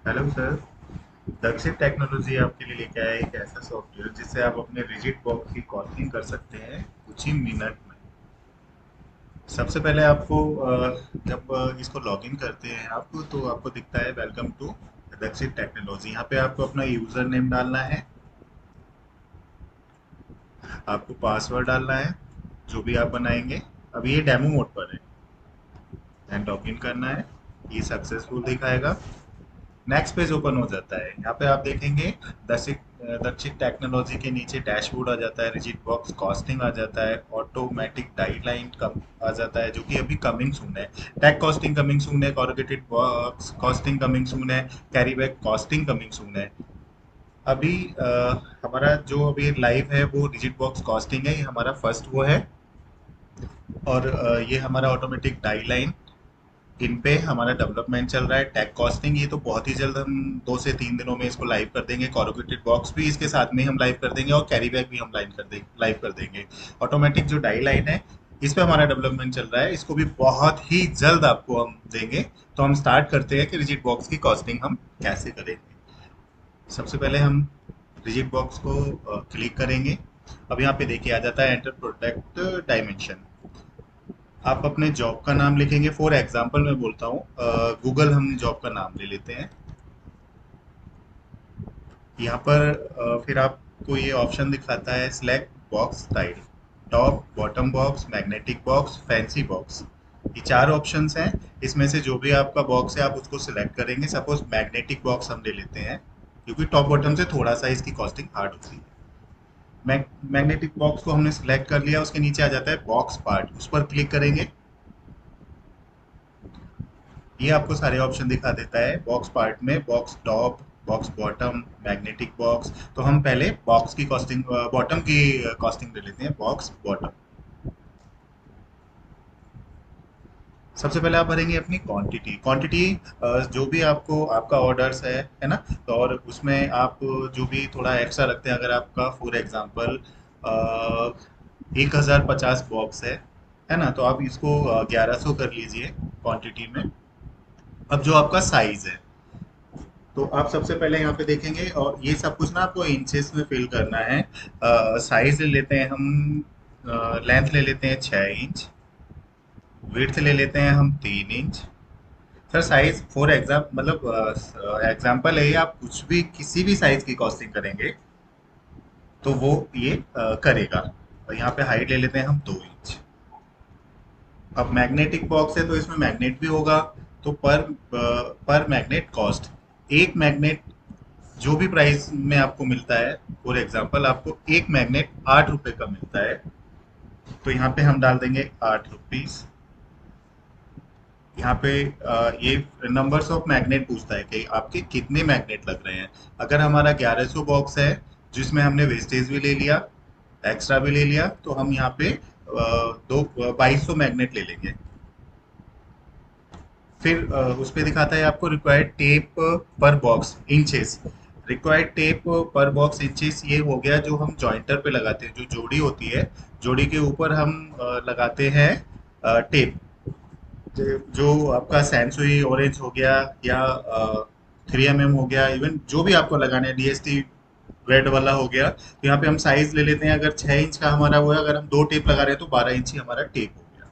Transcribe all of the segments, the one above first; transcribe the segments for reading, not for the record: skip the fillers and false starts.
Hello sir. दक्षिण technology आपके लिए लेके आया है एक ऐसा सॉफ्टवेयर जिससे आप अपने रिजिड बॉक्स की कॉस्टिंग कर सकते हैं कुछ ही मिनट में। सबसे पहले आपको जब इसको लॉगिन करते हैं आप तो आपको दिखता है वेलकम टू दक्षिण टेक्नोलॉजी। यहाँ पे आपको अपना यूजर नेम डालना है, आपको पासवर्ड डालना है जो भी आप बनाएंगे। अभी ये डेमो मोड पर है एंड लॉगिन करना है। ये सक्सेसफुल दिखाएगा। नेक्स्ट पेज ओपन हो जाता है। यहाँ पे आप देखेंगे दक्षिण टेक्नोलॉजी के नीचे डैशबोर्ड आ जाता है, रिजिड बॉक्स कॉस्टिंग आ जाता है, ऑटोमेटिक डाइलाइन कम आ जाता है जो कि अभी कमिंग सून है। टैग कॉस्टिंग कमिंग सून है, corrugated box costing coming soon है, carry bag costing coming soon है। अभी हमारा जो अभी लाइव है वो रिजिड बॉक्स कॉस्टिंग है, ये हमारा फर्स्ट वो है। और ये हमारा ऑटोमेटिक डाइलाइन, इन पे हमारा डेवलपमेंट चल रहा है। टैग कॉस्टिंग ये तो बहुत ही जल्द हम 2 से 3 दिनों में इसको लाइव कर देंगे। कॉर्रुगेटेड बॉक्स भी इसके साथ में हम लाइव कर देंगे और कैरी बैग भी हम लाइव कर देंगे। ऑटोमेटिक जो डाई लाइन है इस पे हमारा डेवलपमेंट चल रहा है, इसको भी बहुत ही जल्द आपको हम देंगे। तो हम स्टार्ट करते हैं कि रिजिड बॉक्स की कॉस्टिंग हम कैसे करेंगे। सबसे पहले हम रिजिड बॉक्स को क्लिक करेंगे। अब यहाँ पे देखिए आ जाता है एंटर प्रोडक्ट डायमेंशन। आप अपने जॉब का नाम लिखेंगे। फॉर एग्जांपल मैं बोलता हूँ, गूगल हम जॉब का नाम ले लेते हैं। यहाँ पर फिर आपको ये ऑप्शन दिखाता है select box style, top bottom box, magnetic box, fancy box. ये 4 ऑप्शंस हैं। इसमें से जो भी आपका बॉक्स है आप उसको सिलेक्ट करेंगे। सपोज मैग्नेटिक बॉक्स हम ले लेते हैं क्योंकि टॉप बॉटम से थोड़ा सा इसकी कॉस्टिंग हार्ड होती है। मैग्नेटिक बॉक्स को हमने सिलेक्ट कर लिया। उसके नीचे आ जाता है बॉक्स पार्ट, उस पर क्लिक करेंगे। ये आपको सारे ऑप्शन दिखा देता है। बॉक्स पार्ट में box top, box bottom, magnetic box. तो हम पहले बॉक्स की कॉस्टिंग, बॉटम की कॉस्टिंग ले लेते हैं। Box bottom. सबसे पहले आप भरेंगे अपनी क्वांटिटी। क्वांटिटी जो भी आपको आपका ऑर्डर्स है ना। तो और उसमें आप जो भी थोड़ा एक्स्ट्रा रखते हैं, अगर आपका फॉर एग्जांपल 1050 बॉक्स है ना, तो आप इसको 1100 कर लीजिए क्वांटिटी में। अब जो आपका साइज है, तो आप सबसे पहले यहाँ पे देखेंगे और ये सब कुछ ना आपको इंचेस में फिल करना है। साइज ले लेते हैं हम, लेंथ ले लेते हैं 6 इंच, विड्थ ले लेते हैं हम 3 इंच। सर साइज फॉर मतलब एग्जाम्पल है ये, आप कुछ भी किसी भी साइज की कॉस्टिंग करेंगे तो वो ये करेगा। और यहाँ पे हाइट ले लेते हैं हम 2 इंच। अब मैग्नेटिक बॉक्स है तो इसमें मैग्नेट भी होगा। तो पर मैग्नेट कॉस्ट, एक मैग्नेट जो भी प्राइस में आपको मिलता है, फॉर एग्जांपल आपको एक मैग्नेट 8 रुपए का मिलता है, तो यहाँ पे हम डाल देंगे 8 रुपीज। यहाँ पे ये नंबर्स ऑफ मैग्नेट पूछता है कि आपके कितने मैग्नेट लग रहे हैं। अगर हमारा 1100 बॉक्स है जिसमें हमने वेस्टेज भी ले लिया, एक्स्ट्रा भी ले लिया, तो हम यहाँ पे 2200 मैग्नेट ले लेंगे। फिर उस पे दिखाता है आपको रिक्वायर्ड टेप पर बॉक्स इंचेस। रिक्वायर्ड टेप पर बॉक्स इंचेस ये हो गया जो हम जॉइंटर पे लगाते हैं। जो जोड़ी होती है, जोड़ी के ऊपर हम लगाते हैं टेप। जो आपका सैनसुई ऑरेंज हो गया या 3mm हो गया, इवन जो भी आपको लगाना है, डीएसटी रेड वाला हो गया। तो यहाँ पे हम साइज ले लेते हैं। अगर 6 इंच का हमारा वो है, अगर हम 2 टेप लगा रहे हैं तो 12 इंच ही हमारा टेप हो गया।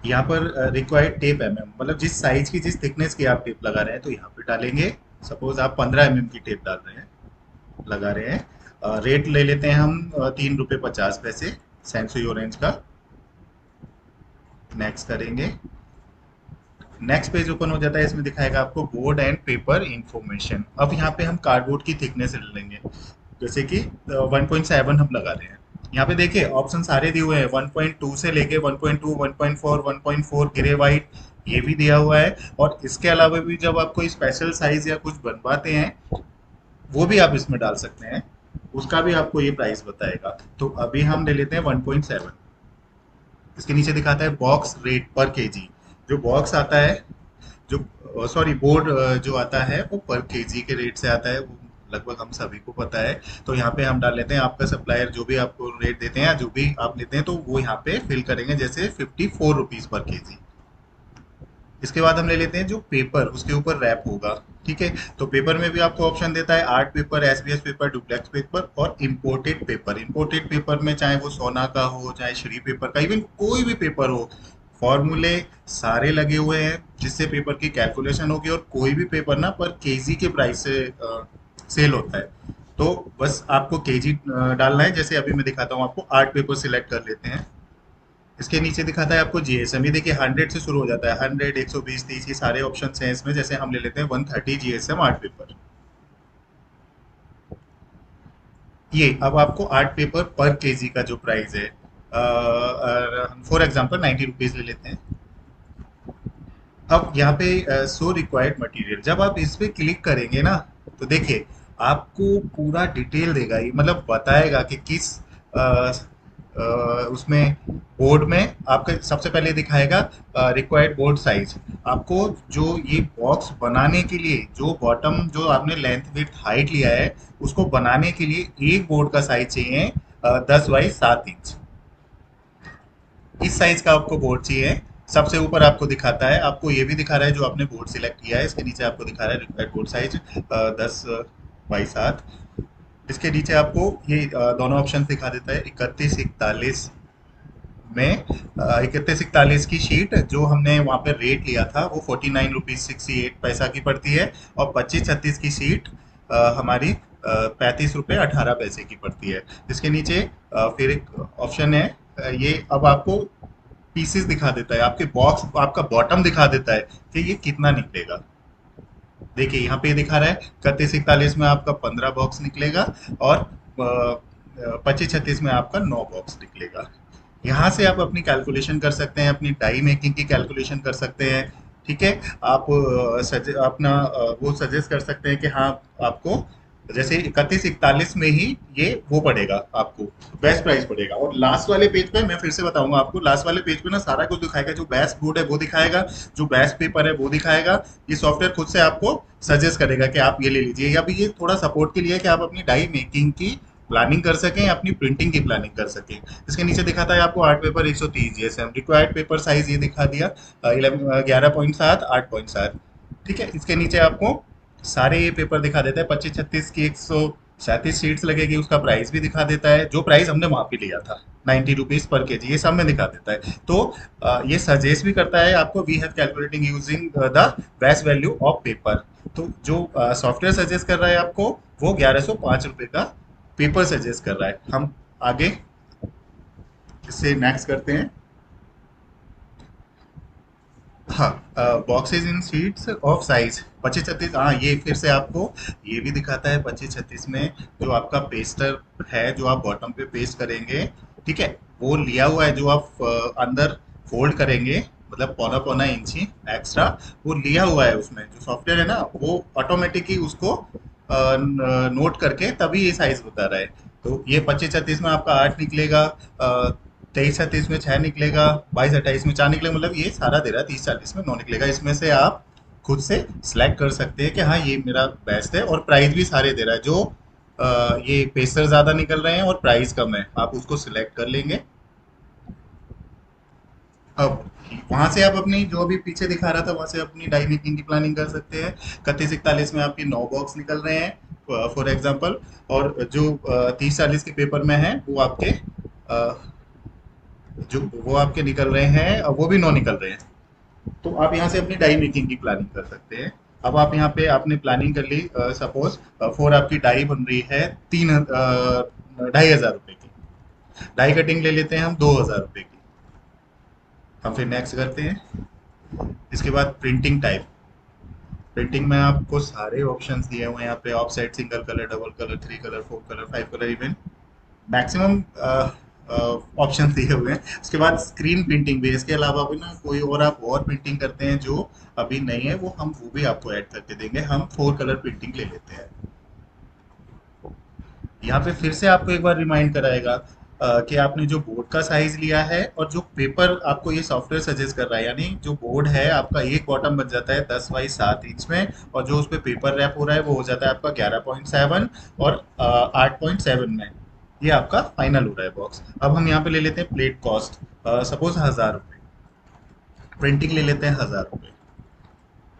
यहाँ पर रिक्वायर्ड टेप मतलब जिस साइज की जिस थिकनेस की आप टेप लगा रहे हैं तो यहाँ पे डालेंगे। सपोज आप 15 mm की टेप डाल रहे हैं, लगा रहे हैं। रेट ले लेते हैं हम 3 रुपये 50 पैसे सेंसुई ऑरेंज का। नेक्स्ट करेंगे। नेक्स्ट पेज ओपन हो जाता है। इसमें दिखाएगा आपको बोर्ड एंड पेपर इंफॉर्मेशन। अब यहाँ पे हम कार्डबोर्ड की थिकनेस ले लेंगे, जैसे कि 1.7 हम लगा रहे हैं। यहाँ पे देखिए ऑप्शन सारे दिए हुए हैं, 1.2 से लेके 1.2, 1.4, 1.4 ग्रे वाइट, ये भी दिया हुआ है। और इसके अलावा भी जब आप कोई स्पेशल साइज या कुछ बनवाते हैं वो भी आप इसमें डाल सकते हैं। उसका भी आपको ये प्राइस बताएगा। तो अभी हम ले लेते हैं 1.7। इसके नीचे दिखाता है बॉक्स रेट पर केजी। जो बॉक्स आता है, जो सॉरी बोर्ड जो आता है वो पर केजी के रेट से आता है, वो लगभग हम सभी को पता है। तो यहाँ पे हम डाल लेते हैं आपका सप्लायर जो भी आपको रेट देते हैं, जो भी आप लेते हैं तो वो यहाँ पे फिल करेंगे, जैसे 54 रुपीज पर केजी। इसके बाद हम ले लेते हैं जो पेपर उसके ऊपर रैप होगा। ठीक है, तो पेपर में भी आपको ऑप्शन देता है art paper, SBS paper, duplex paper और इम्पोर्टेड पेपर। इम्पोर्टेड पेपर में चाहे वो सोना का हो, चाहे श्री पेपर का, इवन कोई भी पेपर हो, फॉर्मूले सारे लगे हुए हैं जिससे पेपर की कैलकुलेशन होगी, और कोई भी पेपर ना पर केजी के प्राइस से सेल होता है। तो बस आपको केजी डालना है। जैसे अभी मैं दिखाता हूँ आपको, आर्ट पेपर सिलेक्ट कर लेते हैं। इसके नीचे दिखाता है आपको जीएसएम, ये देखिए 100 से शुरू हो जाता है, 100, 120, 30, ये सारे ऑप्शन हैं इसमें। जैसे हम ले लेते हैं 130 जीएसएम आर्ट पेपर। ये अब आपको आर्ट पेपर पर केजी का जो प्राइस है, फॉर एग्जांपल 90 रुपीज ले लेते हैं। अब यहाँ पे सो रिक्वायर्ड मटेरियल, जब आप इस पे क्लिक करेंगे ना, तो देखिए आपको पूरा डिटेल देगा, ये मतलब बताएगा कि किस उसमें बोर्ड में आपका सबसे पहले दिखाएगा रिक्वायर्ड बोर्ड साइज। आपको जो ये बॉक्स बनाने के लिए जो बॉटम जो आपने लेंथ विड्थ हाइट लिया है, उसको बनाने के लिए एक बोर्ड का साइज चाहिए 10 बाई 7 इंच। इस साइज का आपको बोर्ड चाहिए। सबसे ऊपर आपको दिखाता है, आपको ये भी दिखा रहा है जो आपने बोर्ड सिलेक्ट किया है, इसके नीचे आपको दिखा रहा है रिक्वायर्ड बोर्ड साइज 10 बाई 7। इसके नीचे आपको ये दोनों ऑप्शन दिखा देता है। 3141 में 3141 की शीट जो हमने वहाँ पे रेट लिया था वो 49 रुपीज 68 पैसा की पड़ती है, और 2536 की शीट हमारी 35 रुपये 18 पैसे की पड़ती है। इसके नीचे फिर एक ऑप्शन है, ये अब आपको पीसेस दिखा देता है, आपके बॉक्स आपका बॉटम दिखा देता है कि ये कितना निकलेगा। देखिए यहाँ पे दिखा रहा है 3141 में आपका 15 बॉक्स निकलेगा, और 2536 में आपका 9 बॉक्स निकलेगा। यहाँ से आप अपनी कैलकुलेशन कर सकते हैं, अपनी डाई मेकिंग की कैलकुलेशन कर सकते हैं। ठीक है, आप अपना वो सजेस्ट कर सकते हैं कि हाँ आपको जैसे 3141 में ही ये वो पड़ेगा, आपको बेस्ट प्राइस पड़ेगा। और लास्ट वाले पेज पे मैं फिर से बताऊंगा आपको, लास्ट वाले पेज पे ना सारा कुछ दिखाएगा, जो बेस्ट बोर्ड है वो दिखाएगा, जो बेस्ट पेपर है वो दिखाएगा। ये सॉफ्टवेयर खुद से आपको सजेस्ट करेगा कि आप ये ले लीजिए। अभी ये थोड़ा सपोर्ट के लिए है कि आप अपनी डाई मेकिंग की प्लानिंग कर सकें, अपनी प्रिंटिंग की प्लानिंग कर सकें। इसके नीचे दिखाता है आपको art paper 130 GSM, required paper size ये दिखा दिया 11.7 8.7। ठीक है, इसके नीचे आपको सारे ये पेपर दिखा देता है। 2536 की 137 शीट्स लगेगी, उसका प्राइस भी दिखा देता है, जो प्राइस हमने वहां पे लिया था 90 रुपीज पर केजी, ये सब में दिखा देता है। तो ये सजेस्ट भी करता है आपको, we have calculating using the best value of paper. तो जो सॉफ्टवेयर सजेस्ट कर रहा है आपको, वो 1105 रुपये का पेपर सजेस्ट कर रहा है। हम आगे इससे नेक्स्ट करते हैं। हाँ, boxes in sheets of size 2536, हाँ ये फिर से आपको ये भी दिखाता है 2536 में जो आपका पेस्टर है, जो आप बॉटम पे पेस्ट करेंगे, ठीक है, वो लिया हुआ है, जो आप अंदर फोल्ड करेंगे, मतलब पौना पौना इंची एक्स्ट्रा वो लिया हुआ है उसमें। जो सॉफ्टवेयर है ना, वो ऑटोमेटिक ही उसको नोट करके तभी ये साइज बता रहा है। तो ये 2536 में आपका 8 निकलेगा, 2336 में 6 निकलेगा, 2228 में 4 निकलेगा, मतलब ये सारा दे रहा है 3040 में 9 निकलेगा। इसमें से आप खुद से सिलेक्ट कर सकते हैं कि हाँ ये मेरा बेस्ट है, और प्राइस भी सारे दे रहा है। जो ये पेसर ज्यादा निकल रहे हैं और प्राइस कम है, आप उसको सिलेक्ट कर लेंगे। अब वहां से आप अपनी जो भी पीछे दिखा रहा था, वहां से अपनी डाई मेकिंग की प्लानिंग कर सकते हैं। 3141 में आपके 9 बॉक्स निकल रहे हैं फॉर एग्जांपल, और जो 3040 के पेपर में है वो आपके जो वो आपके निकल रहे हैं, वो भी 9 निकल रहे हैं। तो आप यहाँ से अपनी डाई मेकिंग की प्लानिंग कर सकते हैं। अब आप यहाँ पे आपने प्लानिंग कर ली, सपोज फॉर आपकी डाई बन रही है 2,500 रुपए की, डाई कटिंग ले लेते हैं हम 2,000 रुपए की। हम फिर नेक्स्ट करते हैं। इसके बाद प्रिंटिंग टाइप, प्रिंटिंग में आपको सारे ऑप्शंस दिए हुए हैं यहाँ पे, offset, single colour, double colour, 3 colour, 4 colour, 5 colour, even maximum option दिए हुए हैं। उसके बाद स्क्रीन प्रिंटिंग भी है। इसके अलावा भी ना कोई और आप और प्रिंटिंग करते हैं जो अभी नहीं है, वो हम वो भी आपको ऐड करके देंगे। हम 4 कलर प्रिंटिंग ले लेते हैं। यहाँ पे फिर से आपको एक बार रिमाइंड कराएगा कि आपने जो बोर्ड का साइज लिया है और जो पेपर आपको ये सॉफ्टवेयर सजेस्ट कर रहा है, यानी जो बोर्ड है आपका एक बॉटम बन जाता है 10 बाई 7 इंच में, और जो उस पर पेपर रैप हो रहा है वो हो जाता है आपका 11.7 और 8.7 में। ये आपका फाइनल हो रहा है बॉक्स। अब हम यहाँ पे ले लेते हैं प्लेट कॉस्ट, सपोज 1,000 रुपये, प्रिंटिंग ले लेते हैं 1,000 रुपये।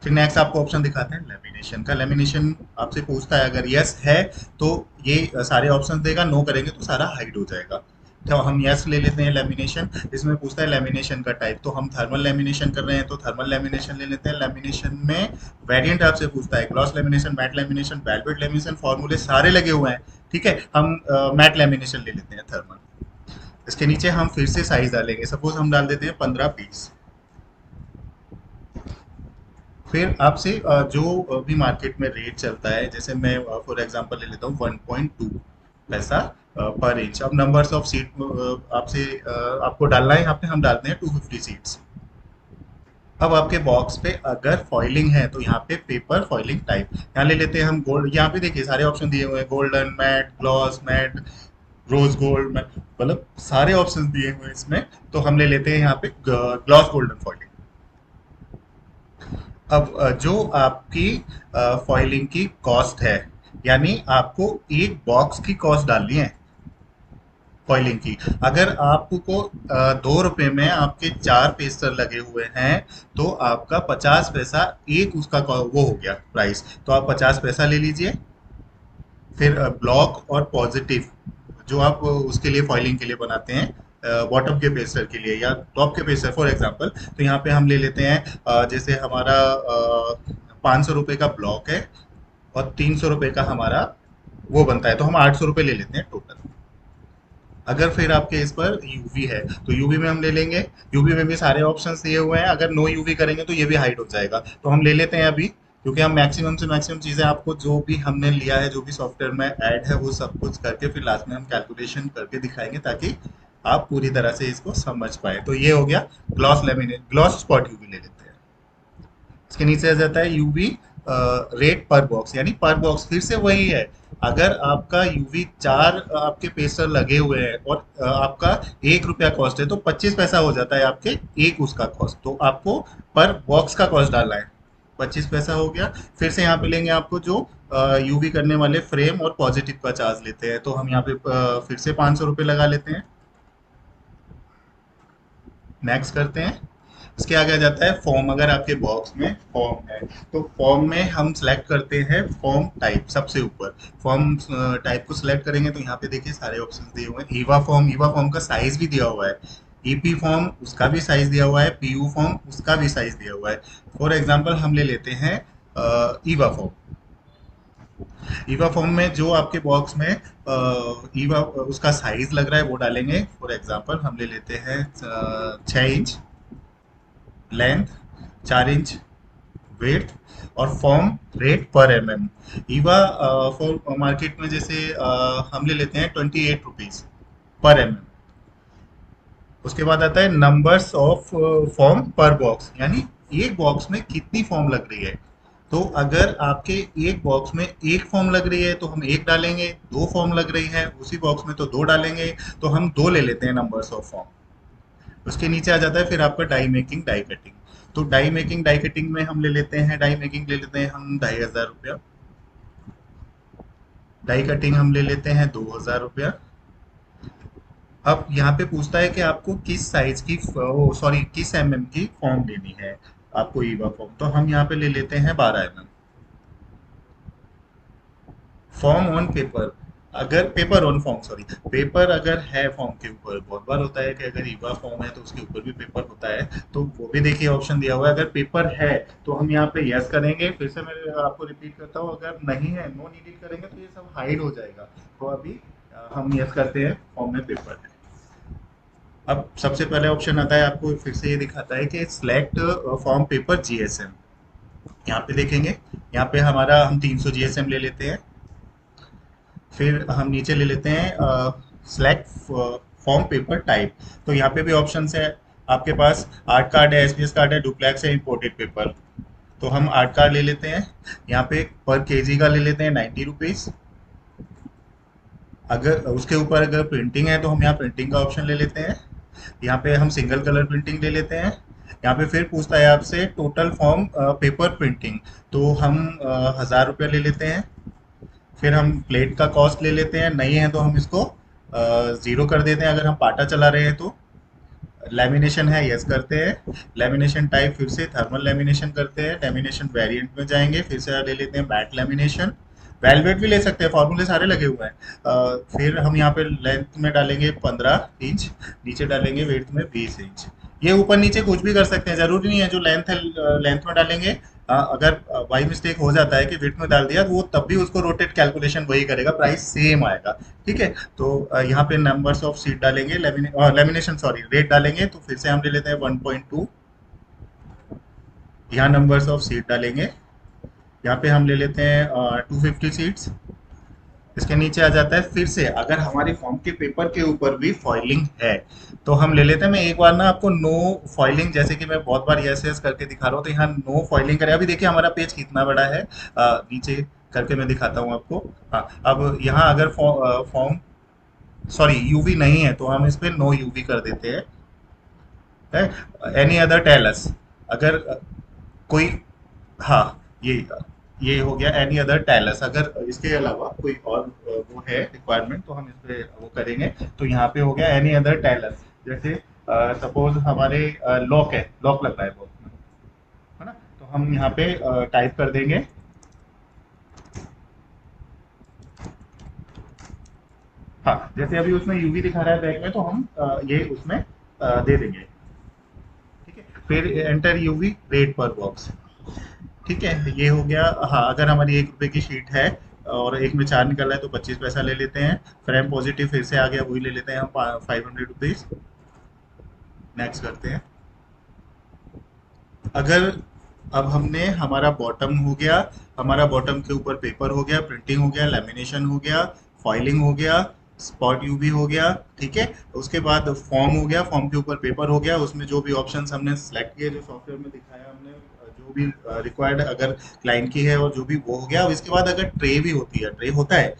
फिर नेक्स्ट आपको ऑप्शन दिखाते हैं लेमिनेशन का। लेमिनेशन आपसे पूछता है, अगर यस है तो ये सारे ऑप्शन देगा, नो करेंगे तो सारा हाइड हो जाएगा। तो हम यस ले लेते हैं लेमिनेशन। इसमें पूछता है लेमिनेशन का टाइप, तो हम थर्मल लेमिनेशन कर रहे हैं तो थर्मल लेमिनेशन ले लेते हैं। लेमिनेशन में वेरिएंट आपसे पूछता है gloss lamination, matt lamination, velvet lamination, फॉर्मूले सारे लगे हुए हैं। ठीक है, हम मैट लेमिनेशन ले लेते हैं थर्मल। इसके नीचे हम फिर से साइज डालेंगे, सपोज हम डाल देते हैं 15 पीस। फिर आपसे जो भी मार्केट में रेट चलता है, जैसे मैं फॉर एग्जांपल ले लेता हूँ 1.2 पैसा पर इंच। अब नंबर्स ऑफ सीट आपसे आपको डालना है, यहाँ पे हम डालते हैं 250 सीट्स। अब आपके बॉक्स पे अगर फॉइलिंग है तो यहाँ पे पेपर फॉइलिंग टाइप यहाँ ले लेते हैं हम गोल्ड। यहाँ पे देखिए सारे ऑप्शन दिए हुए हैं, golden, matt, gloss, matt, rose gold, मतलब सारे ऑप्शन दिए हुए हैं इसमें। तो हम ले लेते हैं यहाँ पे ग्लॉस गोल्डन फॉइलिंग। अब जो आपकी फॉइलिंग की कॉस्ट है, यानी आपको एक बॉक्स की कॉस्ट डालनी है फॉइलिंग की। अगर आपको 2 रुपए में आपके 4 पेस्टर लगे हुए हैं तो आपका 50 पैसा एक उसका वो हो गया प्राइस, तो आप 50 पैसा ले लीजिए। फिर ब्लॉक और पॉजिटिव जो आप उसके लिए फॉइलिंग के लिए बनाते हैं, बॉटम के पेस्टर के लिए या टॉप के पेस्टर फॉर एग्जांपल, तो यहाँ पे हम ले लेते हैं जैसे हमारा 500 रुपये का ब्लॉक है और 300 रुपये का हमारा वो बनता है, तो हम 800 रुपये ले लेते हैं टोटल। अगर फिर आपके इस पर यूवी है तो यूवी में हम ले लेंगे। यूवी में भी सारे ऑप्शंस दिए हुए हैं, अगर नो यूवी करेंगे तो ये भी हाइड हो जाएगा, तो हम ले लेते हैं अभी। क्योंकि हम मैक्सिमम से मैक्सिमम चीज़ें आपको जो भी हमने लिया है, जो भी सॉफ्टवेयर में ऐड है, वो सब कुछ करके फिर लास्ट में हम कैलकुलेशन करके दिखाएंगे ताकि आप पूरी तरह से इसको समझ पाए। तो ये हो गया gloss laminate, gloss spot UV ले लेते हैं। इसके नीचे आ जाता है यूवी रेट पर बॉक्स, यानी पर बॉक्स फिर से वही है। अगर आपका यूवी 4 आपके पेस्टर लगे हुए हैं और आपका 1 रुपया कॉस्ट है तो 25 पैसा हो जाता है आपके एक उसका कॉस्ट, तो आपको पर बॉक्स का कॉस्ट डालना है। 25 पैसा हो गया। फिर से यहाँ पे लेंगे आपको जो यूवी करने वाले फ्रेम और पॉजिटिव का चार्ज लेते हैं, तो हम यहाँ पे फिर से 500 रुपये लगा लेते हैं। नेक्स्ट करते हैं। इसके आगे आ जाता है फॉर्म। अगर आपके बॉक्स में फॉर्म है तो फॉर्म में हम सेलेक्ट करते हैं फॉर्म टाइप, सबसे ऊपर फॉर्म टाइप को सिलेक्ट करेंगे तो यहाँ पे देखिए सारे ऑप्शन दिए हुए हैं। ईवा फॉर्म, ईवा फॉर्म का साइज भी दिया हुआ है। ईपी फॉर्म उसका भी साइज दिया हुआ है, पीयू फॉर्म उसका भी साइज दिया हुआ है। फॉर एग्जाम्पल हम ले लेते हैं ईवा फॉर्म। ईवा फॉर्म में जो आपके बॉक्स में ईवा उसका साइज लग रहा है वो डालेंगे। फॉर एग्जांपल हम ले लेते हैं 6 इंच लेंथ, 4 इंच वेट और फॉर्म रेट पर M M. EVA for market में जैसे हम ले लेते हैं 28 रुपीज पर एम एम। उसके बाद आता है नंबर्स ऑफ फॉर्म पर बॉक्स, यानी एक बॉक्स में कितनी फॉर्म लग रही है। तो अगर आपके एक बॉक्स में एक फॉर्म लग रही है तो हम एक डालेंगे, 2 फॉर्म लग रही है उसी बॉक्स में तो 2 डालेंगे, तो हम 2 ले लेते हैं नंबर्स ऑफ फॉर्म। उसके नीचे आ जाता है फिर आपका डाई मेकिंग, डाई कटिंग। तो डाई मेकिंग, डाई कटिंग में हम ले लेते हैं, डाई मेकिंग ले लेते हैं हम 2500 रुपया। डाई कटिंग हम ले लेते हैं 2000 रुपया। अब यहाँ पे पूछता है कि आपको किस साइज की, सॉरी किस एमएम की फॉर्म लेनी है आपको ईवा फॉर्म, तो हम यहाँ पे ले लेते हैं 12 एमएम। फॉर्म ऑन पेपर, अगर paper on form, sorry paper अगर है फॉर्म के ऊपर, बहुत बार होता है कि अगर ईवा फॉर्म है तो उसके ऊपर भी पेपर होता है, तो वो भी देखिए ऑप्शन दिया हुआ है। अगर पेपर है तो हम यहाँ पे यस करेंगे। फिर से मैं आपको रिपीट करता हूँ, अगर नहीं है, नो नीडेड करेंगे तो ये सब हाइड हो जाएगा। तो अभी हम यस करते हैं फॉर्म में पेपर है। अब सबसे पहले ऑप्शन आता है, आपको फिर से ये दिखाता है कि सिलेक्ट फॉर्म पेपर जीएसएम। यहाँ पे देखेंगे, यहाँ पे हमारा हम 300 जीएसएम ले लेते हैं। फिर हम नीचे ले लेते हैं सिलेक्ट फॉर्म पेपर टाइप। तो यहाँ पे भी ऑप्शन है आपके पास, आर्ट कार्ड है, एसपीएस कार्ड है, डुप्लेक्स है, इंपोर्टेड पेपर। तो हम आर्ट कार्ड ले लेते हैं। यहाँ पे पर केजी का ले लेते हैं 90 रुपीज। अगर उसके ऊपर अगर प्रिंटिंग है तो हम यहाँ प्रिंटिंग का ऑप्शन ले लेते हैं। यहाँ पे हम सिंगल कलर प्रिंटिंग ले लेते हैं। यहाँ पे फिर पूछता है आपसे टोटल फॉर्म पेपर प्रिंटिंग, तो हम 1000 रुपया ले लेते हैं। फिर हम प्लेट का कॉस्ट ले लेते हैं, नहीं है तो हम इसको 0 कर देते हैं अगर हम पाटा चला रहे हैं तो। लैमिनेशन है, यस करते हैं। लैमिनेशन टाइप फिर से थर्मल लैमिनेशन करते हैं। लैमिनेशन वेरिएंट में जाएंगे, फिर से ले लेते हैं मैट लैमिनेशन। वेलवेट भी ले सकते हैं, फॉर्मूले सारे लगे हुए हैं। फिर हम यहाँ पे लेंथ में डालेंगे 15 इंच, नीचे डालेंगे वेट में 20 इंच। ये ऊपर नीचे कुछ भी कर सकते हैं, जरूरी नहीं है जो लेंथ है लेंथ में डालेंगे। अगर बाई मिस्टेक हो जाता है कि वेट में डाल दिया, तो वो तब भी उसको रोटेट कैलकुलेशन वही करेगा, प्राइस सेम आएगा। ठीक है। तो यहाँ पे नंबर्स ऑफ सीट डालेंगे, लेमिनेशन सॉरी रेट डालेंगे, तो फिर से हम ले लेते हैं 1.2। यहाँ नंबर्स ऑफ सीट डालेंगे, यहाँ पे हम ले लेते हैं 250 सीट्स। इसके नीचे आ जाता है फिर से, अगर हमारे फॉर्म के पेपर के ऊपर भी फॉइलिंग है तो हम ले लेते हैं। मैं एक बार ना आपको नो फॉइलिंग, जैसे कि मैं बहुत बार यस यस करके दिखा रहा हूँ, तो यहाँ नो फॉइलिंग करें। अभी देखिए हमारा पेज कितना बड़ा है, नीचे करके मैं दिखाता हूँ आपको। हाँ, अब यहाँ अगर फॉर्म सॉरी यूवी नहीं है तो हम इस पे नो यूवी कर देते हैं। है एनी अदर टेलस, अगर कोई, हाँ, ये हो गया एनी अदर टेलस। अगर इसके अलावा कोई और वो है रिक्वायरमेंट तो हम इस पे वो करेंगे। तो यहाँ पे हो गया एनी अदर टेलस। जैसे सपोज हमारे लॉक है, लॉक लग रहा है बहुत, है ना, तो हम यहाँ पे टाइप कर देंगे। हाँ, जैसे अभी उसमें यूवी दिखा रहा है बैक में, तो हम ये उसमें दे देंगे। ठीक है, फिर एंटर यूवी रेट पर बॉक्स। ठीक है, ये हो गया। हाँ, अगर हमारी 1 रुपए की शीट है और एक में 4 निकल रहा है तो 25 पैसा ले लेते हैं। फ्रेम पॉजिटिव फिर से आ गया, वही ले लेते हैं हम 500 रुपीज। नेक्स्ट करते हैं। अगर अब हमने हमारा बॉटम हो गया, हमारा बॉटम के ऊपर पेपर हो गया, प्रिंटिंग हो गया, लेमिनेशन हो गया, फॉइलिंग हो गया, स्पॉट यूवी हो गया। ठीक है, उसके बाद फॉर्म हो गया, फॉर्म के ऊपर पेपर हो गया, उसमें जो भी ऑप्शंस हमने सेलेक्ट किए, जो सॉफ्टवेयर में दिखाया हमने, जो भी रिक्वायर्ड अगर क्लाइंट की है और जो भी वो हो गया। अब इसके बाद अगर ट्रे भी होती है, ट्रे होता है,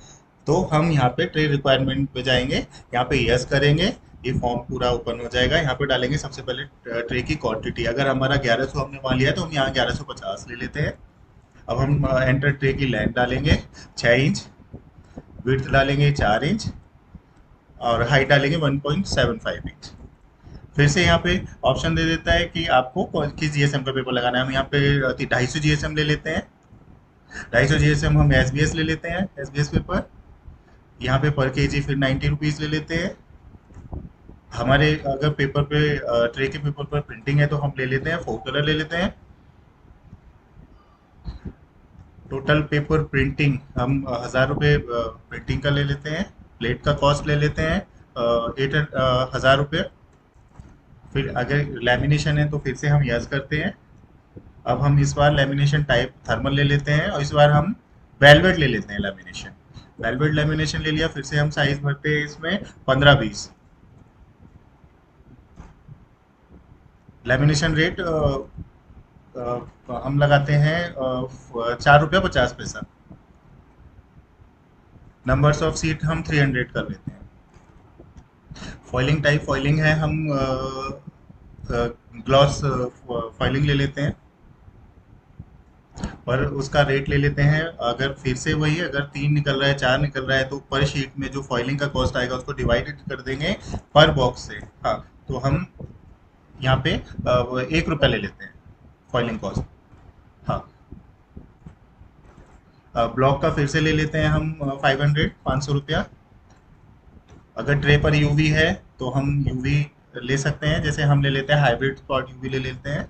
तो हम यहाँ पे ट्रे रिक्वायरमेंट पे जाएंगे, यहाँ पे यस करेंगे, ये फॉर्म पूरा ओपन हो जाएगा। यहाँ पे डालेंगे सबसे पहले ट्रे की क्वांटिटी। अगर हमारा 1100 हमने मान लिया है तो हम यहाँ 1150 ले लेते हैं। अब हम एंटर ट्रे की लेंथ डालेंगे 6 इंच, विड्थ डालेंगे 4 इंच, और हाइट डालेंगे 1.75 इंच। फिर से यहाँ पे ऑप्शन दे देता है कि आपको किस जीएसएम का पेपर लगाना है। हम यहाँ पे 250 जीएसएम ले लेते हैं। 250 जीएसएम हम एसबीएस ले लेते हैं, एसबीएस पेपर। यहाँ पे पर केजी फिर 90 रुपीज ले लेते हैं। हमारे अगर पेपर पे ट्रे के पेपर पर प्रिंटिंग है तो हम ले लेते हैं 4 कलर ले लेते हैं। टोटल पेपर प्रिंटिंग हम 1000 रुपये प्रिंटिंग का ले लेते हैं। प्लेट का कॉस्ट ले लेते हैं 1000 रुपये। फिर अगर लेमिनेशन है तो फिर से हम यस करते हैं। अब हम इस बार लेमिनेशन टाइप थर्मल ले लेते हैं, और इस बार हम वेलवेट ले लेते हैं लेमिनेशन। वेलवेट लेमिनेशन ले लिया, फिर से हम साइज भरते हैं इसमें 15-20। लेमिनेशन रेट हम लगाते हैं 4 रुपया 50 पैसा। नंबर्स ऑफ सीट हम 300 कर लेते हैं। फॉइलिंग टाइप फॉइलिंग है, हम ग्लॉस फॉइलिंग ले लेते हैं, और उसका रेट ले लेते हैं। अगर फिर से वही, अगर 3 निकल रहा है 4 निकल रहा है, तो पर शीट में जो फॉइलिंग का कॉस्ट आएगा उसको डिवाइडेड कर देंगे पर बॉक्स से। हाँ, तो हम यहाँ पे 1 रुपया ले लेते हैं फॉइलिंग कॉस्ट। हाँ, ब्लॉक का फिर से ले लेते हैं हम 500 रुपया। अगर ट्रे पर यूवी है तो हम यूवी ले सकते हैं, जैसे हम ले लेते हैं हाइब्रिड स्पॉट यूवी ले लेते हैं।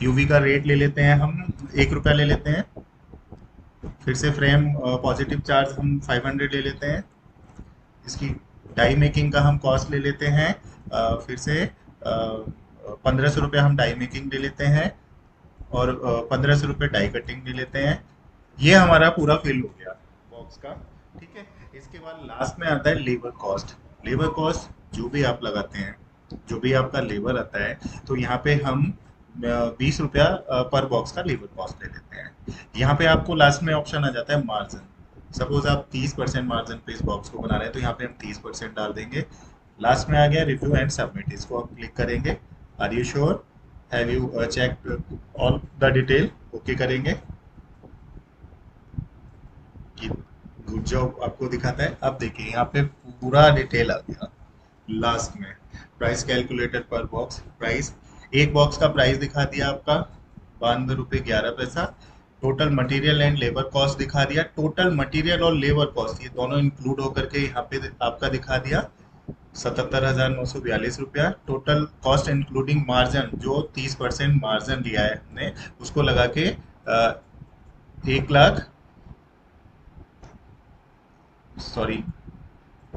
यूवी का रेट ले लेते हैं हम 1 रुपया ले लेते हैं। फिर से फ्रेम पॉजिटिव चार्ज हम 500 ले लेते हैं। इसकी डाई मेकिंग का हम कॉस्ट ले लेते हैं फिर से 1500 रुपये हम डाई मेकिंग ले लेते हैं, और 1500 रुपये डाई कटिंग ले लेते हैं। ये हमारा पूरा फिल हो गया बॉक्स का। ठीक है, इसके बाद लास्ट में आता है लेबर कॉस्ट। लेबर कॉस्ट जो भी आप लगाते हैं, जो भी आपका लेबर आता है, तो यहाँ पे हम 20 रुपया पर बॉक्स का लेबर कॉस्ट ले लेते हैं। यहाँ पे आपको लास्ट में ऑप्शन आ जाता है मार्जिन। सपोज आप 30% मार्जिन पे इस बॉक्स को बना रहे हैं, तो यहाँ पे हम 30% डाल देंगे। लास्ट में आ गया रिव्यू एंड सबमिट, इसको आप क्लिक करेंगे। Are you sure, have you check all the detail, okay करेंगे कि गुड जॉब आपको दिखाता है। अब देखिए यहाँ पे पूरा डिटेल आ गया। लास्ट में प्राइस कैलकुलेटर पर बॉक्स प्राइस, एक बॉक्स का प्राइस दिखा दिया आपका 92 रुपये 11 पैसा। Total material and labour cost दिखा दिया, टोटल मटेरियल और लेबर कॉस्ट ये दोनों इंक्लूड होकर के यहाँ पे आपका दिखा दिया 77,942 रुपया। टोटल कॉस्ट इंक्लूडिंग मार्जिन, जो 30% मार्जिन लिया है हमने, उसको लगा के 1 लाख, सॉरी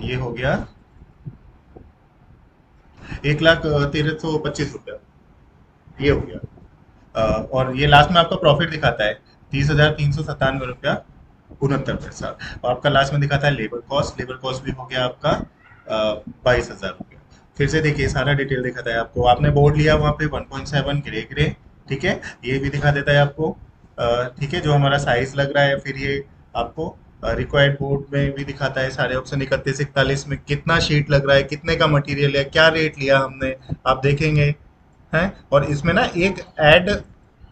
ये हो गया 1,13,25 रुपया, ये हो गया। और ये लास्ट में आपका प्रॉफिट दिखाता है 30,397 रुपया 69 पैसा। और आपका लास्ट में दिखाता है लेबर कॉस्ट, लेबर कॉस्ट भी हो गया आपका 22,000 रुपया। फिर से देखिए सारा डिटेल दिखाता है आपको, आपने बोर्ड लिया वहाँ पे 1.7 ग्रे ग्रे, ठीक है, ये भी दिखा देता है आपको, ठीक है, जो हमारा साइज लग रहा है। फिर ये आपको रिक्वायर्ड बोर्ड में भी दिखाता है सारे ऑप्शन, 3141 में कितना शीट लग रहा है, कितने का मटेरियल है, क्या रेट लिया हमने, आप देखेंगे हैं। और इसमें ना एक ऐड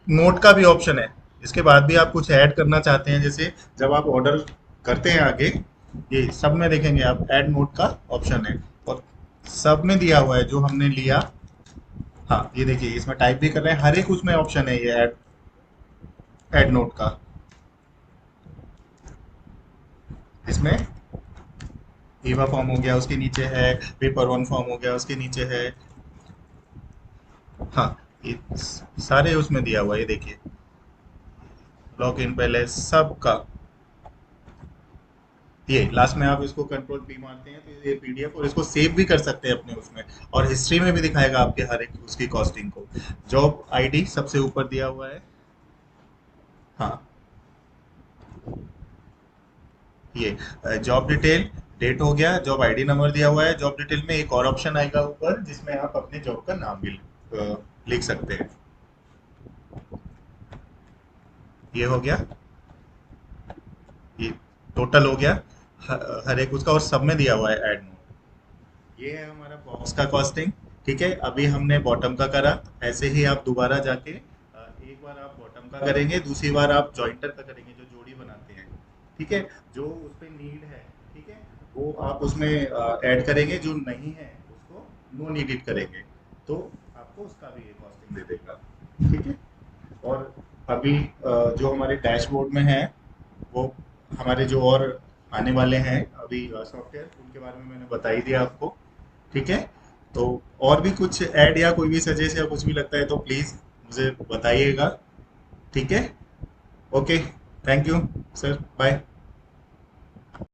नोट का भी ऑप्शन है, इसके बाद भी आप कुछ ऐड करना चाहते हैं, जैसे जब आप ऑर्डर करते हैं आगे, ये सब में देखेंगे आप ऐड नोट का ऑप्शन है, और सब में दिया हुआ है जो हमने लिया। हाँ ये देखिए इसमें टाइप भी कर रहे हैं, हर एक उसमें ऑप्शन है ये ऐड नोट का। इसमें ईवा फॉर्म हो गया, उसके नीचे है पेपर वन फॉर्म हो गया, उसके नीचे है। हाँ ये सारे उसमें दिया हुआ है, ये देखिए लॉक इन पहले सबका। ये लास्ट में आप इसको कंट्रोल पी मारते हैं तो ये पीडीएफ, और इसको सेव भी कर सकते हैं अपने उसमें, और हिस्ट्री में भी दिखाएगा आपके हर एक उसकी कॉस्टिंग को। जॉब आईडी सबसे ऊपर दिया हुआ है। हाँ ये जॉब डिटेल, डेट हो गया, जॉब आईडी नंबर दिया हुआ है। जॉब डिटेल में एक और ऑप्शन आएगा ऊपर जिसमें आप अपने जॉब का नाम भी लिख सकते हैं। ये हो गया, ये टोटल हो गया हर एक उसका, और सब में दिया हुआ है ऐड नोट। ये है हमारा बॉक्स का कॉस्टिंग, ठीक है। अभी हमने बॉटम का करा, ऐसे ही आप दोबारा जाके एक बार आप बॉटम का करेंगे, दूसरी बार आप जॉइंटर का करेंगे, जो जोड़ी बनाते हैं, ठीक है, जो उस पर नीड है, ठीक है, वो आप उसमें ऐड करेंगे, जो नहीं है उसको नो नीडेड करेंगे, तो आपको उसका भी कॉस्टिंग दे देगा, ठीक है। और अभी जो हमारे डैशबोर्ड में है, वो हमारे जो और आने वाले हैं अभी सॉफ्टवेयर, उनके बारे में मैंने बता ही दिया आपको, ठीक है। तो और भी कुछ ऐड या कोई भी सजेस्ट या कुछ भी लगता है तो प्लीज़ मुझे बताइएगा, ठीक है। Okay, thank you sir, bye.